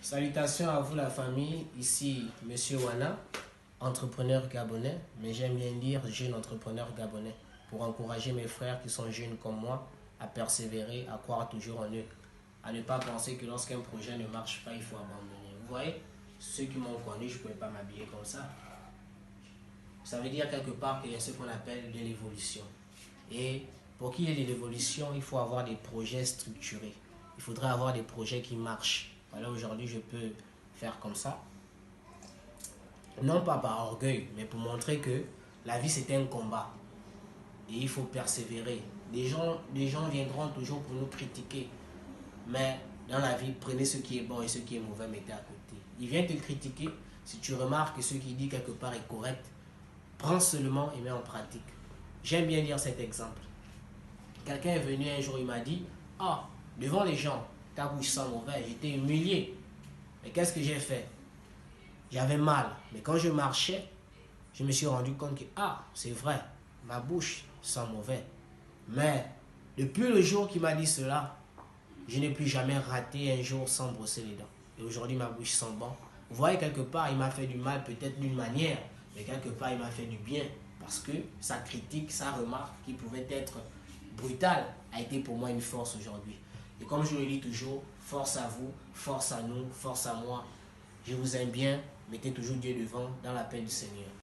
Salutations à vous la famille, ici Monsieur Wana, entrepreneur gabonais, mais j'aime bien dire jeune entrepreneur gabonais, pour encourager mes frères qui sont jeunes comme moi à persévérer, à croire toujours en eux, à ne pas penser que lorsqu'un projet ne marche pas, il faut abandonner. Vous voyez, ceux qui m'ont connu, je ne pouvais pas m'habiller comme ça. Ça veut dire quelque part qu'il y a ce qu'on appelle de l'évolution. Et pour qu'il y ait de l'évolution, il faut avoir des projets structurés. Il faudrait avoir des projets qui marchent. Voilà, aujourd'hui, je peux faire comme ça. Non pas par orgueil, mais pour montrer que la vie, c'est un combat. Et il faut persévérer. Les gens viendront toujours pour nous critiquer. Mais dans la vie, prenez ce qui est bon et ce qui est mauvais, mettez à côté. Ils viennent te critiquer. Si tu remarques que ce qu'il dit quelque part est correct, prends seulement et mets en pratique. J'aime bien dire cet exemple. Quelqu'un est venu un jour, il m'a dit, ah, devant les gens, ta bouche sent mauvais, j'étais humilié. Mais qu'est-ce que j'ai fait? J'avais mal. Mais quand je marchais, je me suis rendu compte que, ah, c'est vrai, ma bouche sent mauvais. Mais depuis le jour qu'il m'a dit cela, je n'ai plus jamais raté un jour sans brosser les dents. Et aujourd'hui, ma bouche sent bon. Vous voyez, quelque part, il m'a fait du mal, peut-être d'une manière, mais quelque part, il m'a fait du bien. Parce que sa critique, sa remarque, qui pouvait être brutale, a été pour moi une force aujourd'hui. Et comme je le dis toujours, force à vous, force à nous, force à moi. Je vous aime bien, mettez toujours Dieu devant dans la paix du Seigneur.